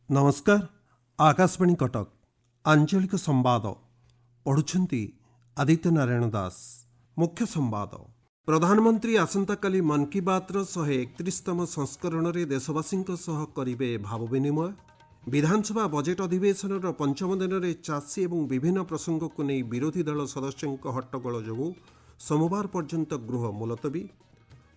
नमस्कार आकाशवाणी कटक आंचलिक संवाद पढ़ुछंती आदित्य नारायण दास। मुख्य संवाद प्रधानमंत्री आसंताकाली मन की बात 131तम संस्करण रे देशवासी करिवे भाव विनिमय। विधानसभा बजेट अधिवेशन पंचम दिन में चाषी और विभिन्न प्रसंग को नहीं विरोधी दल सदस्यों हट्टगोल जो सोमवार पर्यंत गृह मुलतवी।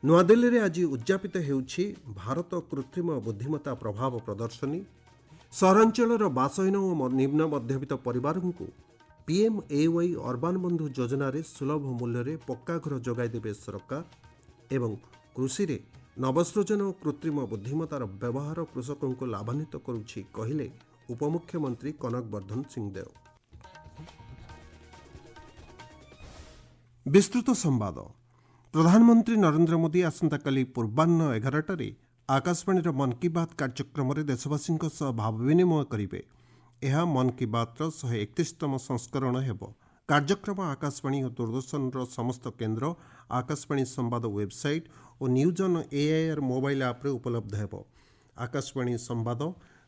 नूआदिल्ली में आज उद्यापित होउछि भारत कृत्रिम बुद्धिमत्ता प्रभाव प्रदर्शनी। सहरांचल बासहीन और निम्न मध्यवित्त परिवार को पीएमएवाई अर्बान बंधु योजन सुलभ मूल्य रे पक्का घर जोगाइदेवे सरकार। एवं कृषि रे नवसृजन और कृत्रिम बुद्धिमत्तार व्यवहार कृषकों को लाभान्वित करुछि कहिले उपमुख्यमंत्री कनक वर्धन सिंहदेव। विस्तृत संवाद प्रधानमंत्री नरेंद्र मोदी आसंताकाली पूर्वाह्न 11टारे आकाशवाणी मन की बात कार्यक्रम देशवासी भाव विनिमय करेंगे। यह मन की बात 131तम संस्करण हेब। कार्यक्रम आकाशवाणी और दूरदर्शन समस्त केन्द्र आकाशवाणी संवाद वेबसाइट और news on AIR mobile app उपलब्ध हेब। आकाशवाणी संवाद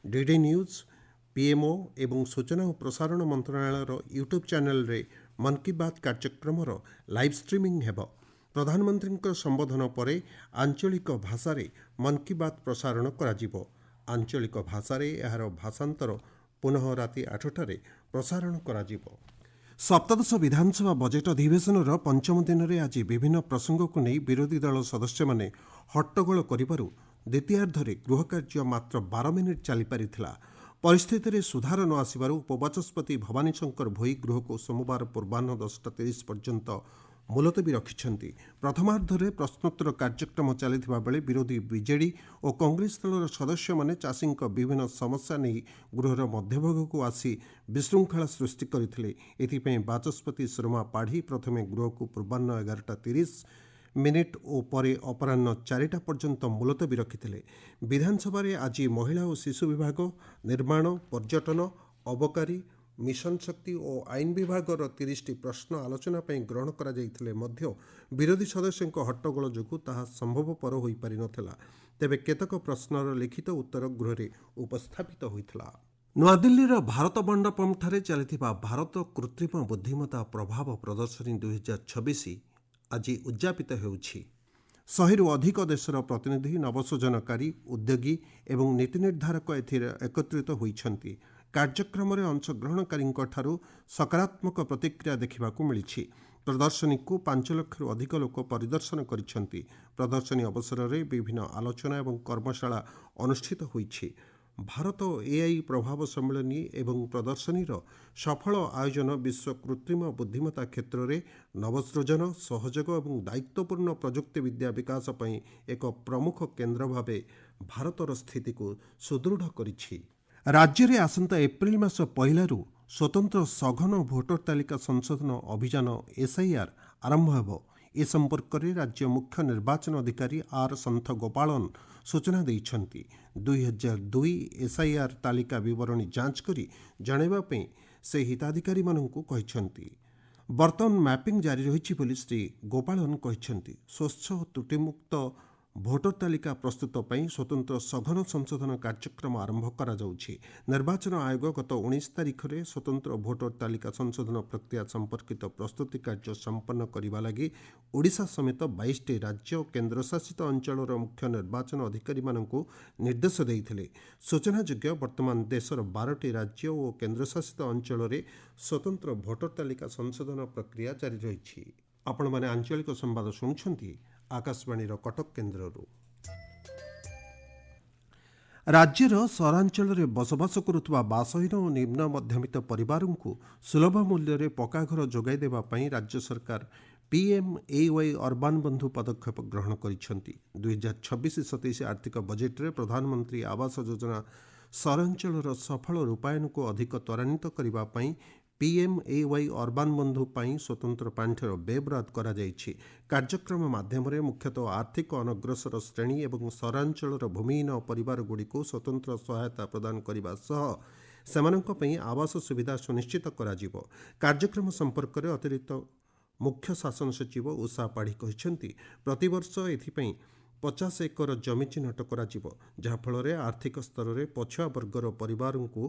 डीडी न्यूज पीएमओ एवं सूचना और प्रसारण मंत्रालय यूट्यूब चैनल रे मन की बात कार्यक्रम लाइव स्ट्रीमिंग हेब। प्रधानमंत्री संबोधन पर आंचलिक भाषा मन की बात प्रसारण करा। आंचलिक भाषा यार भाषांतर पुनः राति 8टारे प्रसारण करा। सप्तदश विधानसभा बजेट अधिवेशन पंचम दिन में आज विभिन्न प्रसंग को नहीं विरोधी दल सदस्य माने हट्टगोल करिबारु द्वितीयार्धरे गृह कार्य मात्र 12 मिनिट चली पारिथिला। परिस्थिति रे सुधार न आसिबारु उपबाचस्पति भवानी शंकर भोई गृह को सोमवार पूर्वाह्न 10:30 पर्यंत मुलतवी रखिछंती। प्रथमार्धरे प्रश्नोत्तर कार्यक्रम चलिथिबा बेले विरोधी बीजेडी और कांग्रेस दलर सदस्य माने चाषींक विभिन्न समस्या नहीं गृहर मध्यभाग को आसी विशृंखला सृष्टि करथिले। एथिपई बाचस्पति सुरमा पाढ़ी प्रथमे गृह को पूर्वाह्न 11:30 और परे अपराह्न 4टा पर्यंत मुलतवी रखिथिले। विधानसभा आज महिला और शिशु विभाग, निर्माण, पर्यटन, अबकारी, मिशन शक्ति और आईन विभाग 30टी प्रश्न आलोचना ग्रहण करा जाइथिले मध्य विरोधी सदस्यों हट्टगोल जो ताहा संभवपर हो पारि नथिला। तेबे केतक प्रश्नर लिखित उत्तर गृह रे उपस्थापित होइथिला। नूआदिल्लीर भारत मंडपम ठारे चलिथिबा भारत कृत्रिम बुद्धिमत्ता प्रभाव प्रदर्शनी 2026 आज उद्यापित होउछि। 100 अधिक देशर प्रतिनिधि, नवसृजनकारी, उद्योगी एवं नीति निर्धारक एथिरे एकत्रित होइछन्ति। कार्यक्रम अंशग्रहणकारी सकारात्मक प्रतिक्रिया देखा मिली। प्रदर्शनी को 5 लाख अधिक लोक परिदर्शन करिसेंति। प्रदर्शनी अवसर में विभिन्न आलोचना और कर्मशाला अनुष्ठित होइछि। भारत एआई प्रभाव सम्मेलनी एवं प्रदर्शनीर सफल आयोजन विश्व कृत्रिम बुद्धिमत्ता क्षेत्र में नवसृजन, सहयोग और दायित्वपूर्ण प्रजुक्ति विद्या विकास पई एक प्रमुख केन्द्र भाव भारतर स्थिति को सुदृढ़ करिछि। राज्य में आसंता एप्रिल मास पहलू स्वतंत्र सघन भोटर तालिका संशोधन अभियान एसआईआर आरंभ होब। ए संपर्क में राज्य मुख्य निर्वाचन अधिकारी आर संथ गोपालन सूचना देइछन्ति। 2002 एसआईआर तालिका विवरणी जांच करी जणाइबा से हिताधिकारी माननकु कहिछन्ति। वर्तमान मैपिंग जारी रहिछि बोली श्री गोपालन कहिछन्ति। स्वच्छ और त्रुटिमुक्त भोटर तालिका प्रस्तुत पई स्वतंत्र सघन संशोधन कार्यक्रम आरंभ करा जाउछि। निर्वाचन आयोग गत 19 तारिख में स्वतंत्र भोटर तालिका संशोधन प्रक्रिया संपर्कित प्रस्तुति कार्य संपन्न करने लगी ओडिशा समेत 22टी राज्य और केन्द्रशासित अंचलर मुख्य निर्वाचन अधिकारी माननकु निर्देश देइथिले। सूचनायोग्य वर्तमान देशर 12टी राज्य और केन्द्रशासित अंचल में स्वतंत्र भोटर तालिका संशोधन प्रक्रिया जारी रही। आपण माने आंचलिक संवाद शुणुछंती आकाशवाणी कटक केन्द्र। राज्यर सहरांचल में बसवास करुवा बासहीन और निम्न मध्यवित्त परिवार को सुलभ मूल्य रे पक्का घर जोगाई देबा पई राज्य सरकार पीएमएवाई अर्बान बंधु पदक्षेप ग्रहण करिसेंति। 2026-27 आर्थिक बजेट रे प्रधानमंत्री आवास योजना सहरांचल सफल रूपायन को अधिक त्वरान्वित करबा पई पीएमएवाई अर्बान बंधु पाई स्वतंत्र पांठर बेबराद करा जाइछि। कार्यक्रम माध्यम मुख्यतः आर्थिक अनग्रसर श्रेणी एवं सहरांचल भूमिहीन परिवार गुड़ी को स्वतंत्र सहायता प्रदान करने सह सेमानंक पई आवास सुविधा सुनिश्चित करा जिवो। कार्यक्रम संपर्क में अतिरिक्त मुख्य शासन सचिव उषा पाढ़ी कहिसेंति प्रतिवर्ष एथिपई 50 ଏକର ଜମି ଚିହ୍ନଟ କରାଯିବ, ଯାହାଫଳରେ ଆର୍ଥିକ ସ୍ତରରେ ପଛୁଆ ବର୍ଗର ପରିବାରଙ୍କୁ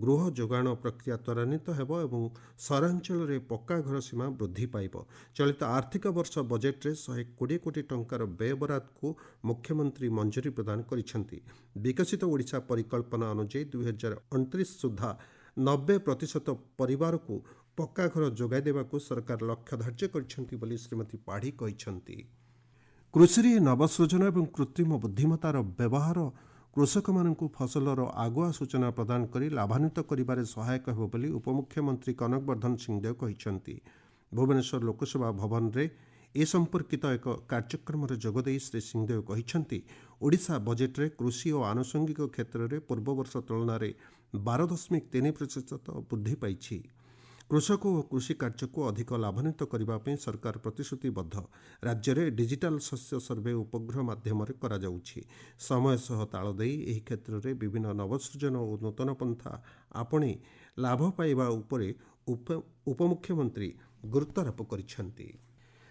ଗୃହ ଯୋଗାଣ ପ୍ରକ୍ରିୟା ତ୍ୱରାନ୍ୱିତ ହେବ ଏବଂ ସହରାଞ୍ଚଳରେ ପକ୍କା ଘର ସୀମା ବୃଦ୍ଧି ପାଇବ। ଚଳିତ ଆର୍ଥିକ ବର୍ଷ ବଜେଟ୍ରେ 120 କୋଟି ଟଙ୍କାର ବ୍ୟୟବରାଦକୁ ମୁଖ୍ୟମନ୍ତ୍ରୀ ମଞ୍ଜୁରୀ ପ୍ରଦାନ କରିଛନ୍ତି। ବିକଶିତ ଓଡ଼ିଶା ପରିକଳ୍ପନା ଅନୁଯାୟୀ 2029 ସୁଦ୍ଧା 90% ପରିବାରକୁ ପକ୍କା ଘର ଯୋଗାଇ ଦେବାକୁ ସରକାର ଲକ୍ଷ୍ୟ ଧାର୍ଯ୍ୟ କରିଛନ୍ତି ବୋଲି ଶ୍ରୀମତୀ ପାଢ଼ୀ କହିଛନ୍ତି। କୃଷିରେ ନବସୃଜନ ଏବଂ କୃତ୍ରିମ ବୁଦ୍ଧିମତ୍ତାର ବ୍ୟବହାର କୃଷକମାନଙ୍କୁ ଫସଲର ଆଗୁଆ ସୂଚନା ପ୍ରଦାନ କରି ଲାଭାନ୍ୱିତ କରିବାରେ ସହାୟକ ହେବ ବୋଲି ଉପମୁଖ୍ୟମନ୍ତ୍ରୀ କନକ ବର୍ଦ୍ଧନ ସିଂହଦେଓ କହିଛନ୍ତି। ଭୁବନେଶ୍ୱର ଲୋକସେବା ଭବନରେ ଏ ସମ୍ପର୍କିତ ଏକ କାର୍ଯ୍ୟକ୍ରମରେ ଯୋଗଦେଇ ଶ୍ରୀ ସିଂହଦେଓ କହିଛନ୍ତି, ଓଡ଼ିଶା ବଜେଟ୍ରେ କୃଷି ଓ ଆନୁଷଙ୍ଗିକ କ୍ଷେତ୍ରରେ ପୂର୍ବବର୍ଷ ତୁଳନାରେ 12.3% ବୃଦ୍ଧି ପାଇଛି। କୃଷକ ଓ କୃଷି କାର୍ଯ୍ୟକୁ ଅଧିକ ଲାଭାନ୍ୱିତ କରିବା ପାଇଁ ସରକାର ପ୍ରତିଶ୍ରୁତିବଦ୍ଧ। ରାଜ୍ୟରେ ଡିଜିଟାଲ ଶସ୍ୟ ସର୍ଭେ ଉପଗ୍ରହ ମାଧ୍ୟମରେ କରାଯାଉଛି। ସମୟ ସହ ତାଳ ଦେଇ ଏହି କ୍ଷେତ୍ରରେ ବିଭିନ୍ନ ନବସୃଜନ ଓ ନୂତନ ପନ୍ଥା ଆପଣେଇ ଲାଭ ପାଇବା ଉପରେ ଉପମୁଖ୍ୟମନ୍ତ୍ରୀ ଗୁରୁତ୍ୱାରୋପ କରିଛନ୍ତି।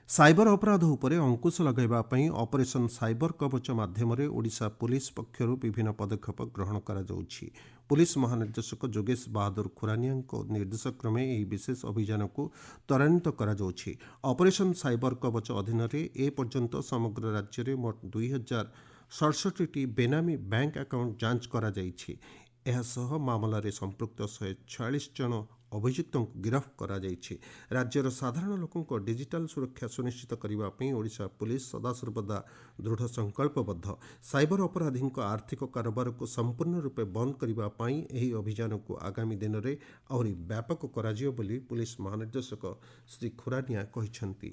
ସାଇବର ଅପରାଧ ଉପରେ ଅଙ୍କୁଶ ଲଗାଇବା ପାଇଁ ଅପରେସନ୍ ସାଇବର କବଚ ମାଧ୍ୟମରେ ଓଡ଼ିଶା ପୁଲିସ୍ ପକ୍ଷରୁ ବିଭିନ୍ନ ପଦକ୍ଷେପ ଗ୍ରହଣ କରାଯାଉଛି। ପୁଲିସ୍ ମହାନିର୍ଦ୍ଦେଶକ ଯୋଗେଶ ବାହାଦୁର ଖୁରାନିଆଙ୍କ ନିର୍ଦ୍ଦେଶକ୍ରମେ ଏହି ବିଶେଷ ଅଭିଯାନକୁ ତ୍ୱରାନ୍ୱିତ କରାଯାଉଛି। ଅପରେସନ୍ ସାଇବର କବଚ ଅଧୀନରେ ଏ ପର୍ଯ୍ୟନ୍ତ ସମଗ୍ର ରାଜ୍ୟରେ ମୋଟ 2067ଟି ବେନାମୀ ବ୍ୟାଙ୍କ ଆକାଉଣ୍ଟ ଯାଞ୍ଚ କରାଯାଇଛି। ଏହାସହ ମାମଲାରେ ସମ୍ପୃକ୍ତ 146 ଜଣ ଅଭିଯୁକ୍ତଙ୍କୁ ଗିରଫ କରାଯାଇଛି। ରାଜ୍ୟର ସାଧାରଣ ଲୋକଙ୍କ ଡିଜିଟାଲ ସୁରକ୍ଷା ସୁନିଶ୍ଚିତ କରିବା ପାଇଁ ଓଡ଼ିଶା ପୁଲିସ୍ ସଦାସର୍ବଦା ଦୃଢ଼ ସଂକଳ୍ପବଦ୍ଧ। ସାଇବର ଅପରାଧୀଙ୍କ ଆର୍ଥିକ କାରବାରକୁ ସମ୍ପୂର୍ଣ୍ଣ ରୂପେ ବନ୍ଦ କରିବା ପାଇଁ ଏହି ଅଭିଯାନକୁ ଆଗାମୀ ଦିନରେ ଆହୁରି ବ୍ୟାପକ କରାଯିବ ବୋଲି ପୁଲିସ୍ ମହାନିର୍ଦ୍ଦେଶକ ଶ୍ରୀ ଖୁରାନିଆ କହିଛନ୍ତି।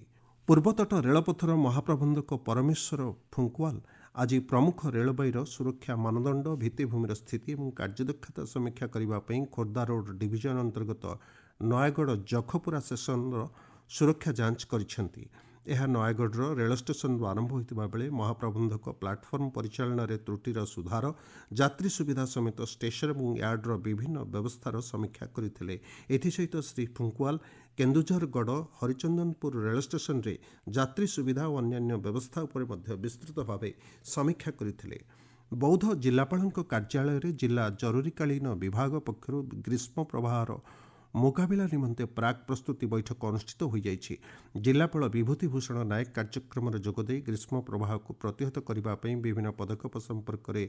ପୂର୍ବତଟ ରେଳପଥର ମହାପ୍ରବନ୍ଧକ ପରମେଶ୍ୱର ଫୁଙ୍କୱାଲ ଆଜି ପ୍ରମୁଖ ରେଳବାଇର ସୁରକ୍ଷା ମାନଦଣ୍ଡ, ଭିତ୍ତିଭୂମିର ସ୍ଥିତି ଏବଂ କାର୍ଯ୍ୟଦକ୍ଷତା ସମୀକ୍ଷା କରିବା ପାଇଁ ଖୋର୍ଦ୍ଧା ରୋଡ୍ ଡିଭିଜନ ଅନ୍ତର୍ଗତ ନୟାଗଡ଼ ଜଖପୁରା ଷ୍ଟେସନର ସୁରକ୍ଷା ଯାଞ୍ଚ କରିଛନ୍ତି। ଏହା ନୟାଗଡ଼ର ରେଳ ଷ୍ଟେସନରୁ ଆରମ୍ଭ ହୋଇଥିବା ବେଳେ ମହାପ୍ରବନ୍ଧକ ପ୍ଲାଟଫର୍ମ ପରିଚାଳନାରେ ତ୍ରୁଟିର ସୁଧାର, ଯାତ୍ରୀ ସୁବିଧା ସମେତ ଷ୍ଟେସନ ଏବଂ ୟାର୍ଡର ବିଭିନ୍ନ ବ୍ୟବସ୍ଥାର ସମୀକ୍ଷା କରିଥିଲେ। ଏଥିସହିତ ଶ୍ରୀ ଫୁଙ୍କୱାଲ କେନ୍ଦୁଝରଗଡ଼ ହରିଚନ୍ଦନପୁର ରେଳ ଷ୍ଟେସନରେ ଯାତ୍ରୀ ସୁବିଧା ଓ ଅନ୍ୟାନ୍ୟ ବ୍ୟବସ୍ଥା ଉପରେ ମଧ୍ୟ ବିସ୍ତୃତ ଭାବେ ସମୀକ୍ଷା କରିଥିଲେ। ବୌଦ୍ଧ ଜିଲ୍ଲାପାଳଙ୍କ କାର୍ଯ୍ୟାଳୟରେ ଜିଲ୍ଲା ଜରୁରୀକାଳୀନ ବିଭାଗ ପକ୍ଷରୁ ଗ୍ରୀଷ୍ମ ପ୍ରବାହର ମୁକାବିଲା ନିମନ୍ତେ ପ୍ରାକ୍ ପ୍ରସ୍ତୁତି ବୈଠକ ଅନୁଷ୍ଠିତ ହୋଇଯାଇଛି। ଜିଲ୍ଲାପାଳ ବିଭୂତି ଭୂଷଣ ନାୟକ କାର୍ଯ୍ୟକ୍ରମରେ ଯୋଗଦେଇ ଗ୍ରୀଷ୍ମ ପ୍ରବାହକୁ ପ୍ରତିହତ କରିବା ପାଇଁ ବିଭିନ୍ନ ପଦକ୍ଷେପ ସମ୍ପର୍କରେ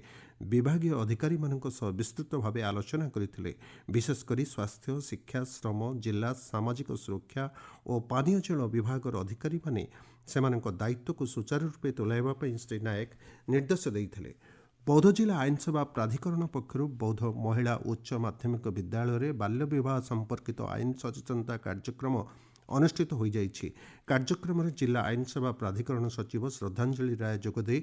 ବିଭାଗୀୟ ଅଧିକାରୀମାନଙ୍କ ସହ ବିସ୍ତୃତ ଭାବେ ଆଲୋଚନା କରିଥିଲେ। ବିଶେଷକରି ସ୍ୱାସ୍ଥ୍ୟ, ଶିକ୍ଷା, ଶ୍ରମ, ଜିଲ୍ଲା ସାମାଜିକ ସୁରକ୍ଷା ଓ ପାନୀୟ ଜଳ ବିଭାଗର ଅଧିକାରୀମାନେ ସେମାନଙ୍କ ଦାୟିତ୍ୱକୁ ସୁଚାରୁ ରୂପେ ତୁଲାଇବା ପାଇଁ ଶ୍ରୀ ନାୟକ ନିର୍ଦ୍ଦେଶ ଦେଇଥିଲେ। ବୌଦ୍ଧ ଜିଲ୍ଲା ଆଇନସେବା ପ୍ରାଧିକରଣ ପକ୍ଷରୁ ବୌଦ୍ଧ ମହିଳା ଉଚ୍ଚ ମାଧ୍ୟମିକ ବିଦ୍ୟାଳୟରେ ବାଲ୍ୟବିବାହ ସମ୍ପର୍କିତ ଆଇନ ସଚେତନତା କାର୍ଯ୍ୟକ୍ରମ ଅନୁଷ୍ଠିତ ହୋଇଯାଇଛି। କାର୍ଯ୍ୟକ୍ରମରେ ଜିଲ୍ଲା ଆଇନସେବା ପ୍ରାଧିକରଣ ସଚିବ ଶ୍ରଦ୍ଧାଞ୍ଜଳି ରାୟ ଯୋଗଦେଇ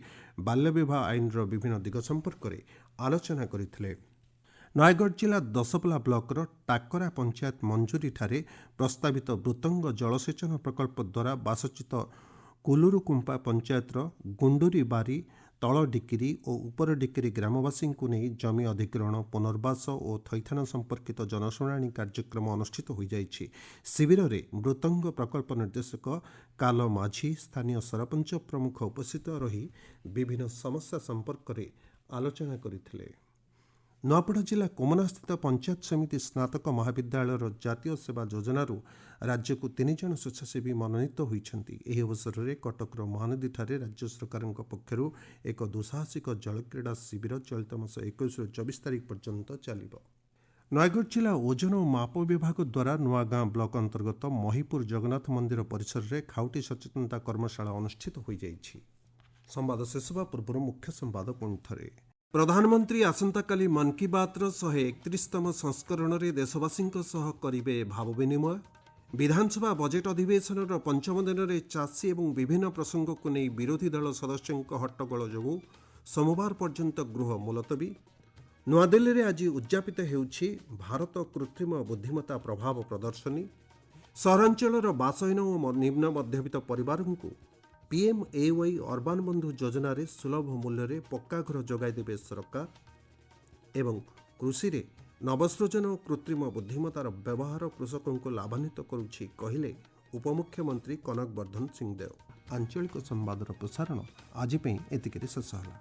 ବାଲ୍ୟବିବାହ ଆଇନର ବିଭିନ୍ନ ଦିଗ ସମ୍ପର୍କରେ ଆଲୋଚନା କରିଥିଲେ। ନୟାଗଡ଼ ଜିଲ୍ଲା ଦଶପଲ୍ଲା ବ୍ଲକର ଟାକରା ପଞ୍ଚାୟତ ମଞ୍ଜୁରୀଠାରେ ପ୍ରସ୍ତାବିତ ବୃତଙ୍ଗ ଜଳସେଚନ ପ୍ରକଳ୍ପ ଦ୍ୱାରା ବାସଚ୍ୟୁତ କୁଲୁରୁକୁମ୍ପା ପଞ୍ଚାୟତର ଗୁଣ୍ଡୁରି ବାରି, ତଳ ଡିକିରି ଓ ଉପର ଡିକିରି ଗ୍ରାମବାସୀଙ୍କୁ ନେଇ ଜମି ଅଧିଗ୍ରହଣ, ପୁନର୍ବାସ ଓ ଥଇଥାନ ସମ୍ପର୍କିତ ଜନଶୁଣାଣି କାର୍ଯ୍ୟକ୍ରମ ଅନୁଷ୍ଠିତ ହୋଇଯାଇଛି। ଶିବିରରେ ମୃତଙ୍ଗ ପ୍ରକଳ୍ପ ନିର୍ଦ୍ଦେଶକ କାଲ ମାଝୀ, ସ୍ଥାନୀୟ ସରପଞ୍ଚ ପ୍ରମୁଖ ଉପସ୍ଥିତ ରହି ବିଭିନ୍ନ ସମସ୍ୟା ସମ୍ପର୍କରେ ଆଲୋଚନା କରିଥିଲେ। ନୂଆପଡ଼ା ଜିଲ୍ଲା କୋମନାସ୍ଥିତ ପଞ୍ଚାୟତ ସମିତି ସ୍ନାତକ ମହାବିଦ୍ୟାଳୟର ଜାତୀୟ ସେବା ଯୋଜନାରୁ ରାଜ୍ୟକୁ 3 ଜଣ ସ୍ୱେଚ୍ଛାସେବୀ ମନୋନୀତ ହୋଇଛନ୍ତି। ଏହି ଅବସରରେ କଟକର ମହାନଦୀଠାରେ ରାଜ୍ୟ ସରକାରଙ୍କ ପକ୍ଷରୁ ଏକ ଦୁଃସାହସିକ ଜଳକ୍ରୀଡ଼ା ଶିବିର ଚଳିତ ମାସ 21ରୁ 24 ତାରିଖ ପର୍ଯ୍ୟନ୍ତ ଚାଲିବ। ନୟାଗଡ଼ ଜିଲ୍ଲା ଓଜନ ଓ ମାପ ବିଭାଗ ଦ୍ୱାରା ନୂଆଗାଁ ବ୍ଲକ ଅନ୍ତର୍ଗତ ମହିପୁର ଜଗନ୍ନାଥ ମନ୍ଦିର ପରିସରରେ ଖାଉଟି ସଚେତନତା କର୍ମଶାଳା ଅନୁଷ୍ଠିତ ହୋଇଯାଇଛି। ସମ୍ବାଦ ଶେଷ ହେବା ପୂର୍ବରୁ ମୁଖ୍ୟ ସମ୍ବାଦ ପୁଣିଥରେ। ପ୍ରଧାନମନ୍ତ୍ରୀ ଆସନ୍ତାକାଲି ମନ୍ କି ବାତ୍ର 131ତମ ସଂସ୍କରଣରେ ଦେଶବାସୀଙ୍କ ସହ କରିବେ ଭାବ ବିନିମୟ। ବିଧାନସଭା ବଜେଟ୍ ଅଧିବେଶନର ପଞ୍ଚମ ଦିନରେ ଚାଷୀ ଏବଂ ବିଭିନ୍ନ ପ୍ରସଙ୍ଗକୁ ନେଇ ବିରୋଧୀ ଦଳ ସଦସ୍ୟଙ୍କ ହଟ୍ଟଗୋଳ ଯୋଗୁଁ ସୋମବାର ପର୍ଯ୍ୟନ୍ତ ଗୃହ ମୁଲତବୀ। ନୂଆଦିଲ୍ଲୀରେ ଆଜି ଉଦ୍ଯାପିତ ହେଉଛି ଭାରତ କୃତ୍ରିମ ବୁଦ୍ଧିମତ୍ତା ପ୍ରଭାବ ପ୍ରଦର୍ଶନୀ। ସହରାଞ୍ଚଳର ବାସହୀନ ଓ ନିମ୍ନ ମଧ୍ୟବିତ୍ତ ପରିବାରଙ୍କୁ PMAY ଅର୍ବାନ ବନ୍ଧୁ ଯୋଜନାରେ ସୁଲଭ ମୂଲ୍ୟରେ ପକ୍କା ଘର ଯୋଗାଇ ଦେବେ ସରକାର। ଏବଂ କୃଷିରେ ନବସୃଜନ ଓ କୃତ୍ରିମ ବୁଦ୍ଧିମତ୍ତାର ବ୍ୟବହାର କୃଷକଙ୍କୁ ଲାଭାନ୍ୱିତ କରୁଛି କହିଲେ ଉପମୁଖ୍ୟମନ୍ତ୍ରୀ କନକ ବର୍ଦ୍ଧନ ସିଂହଦେଓ। ଆଞ୍ଚଳିକ ସମ୍ବାଦର ପ୍ରସାରଣ ଆଜି ପାଇଁ ଏତିକିରେ ଶେଷ ହେଲା।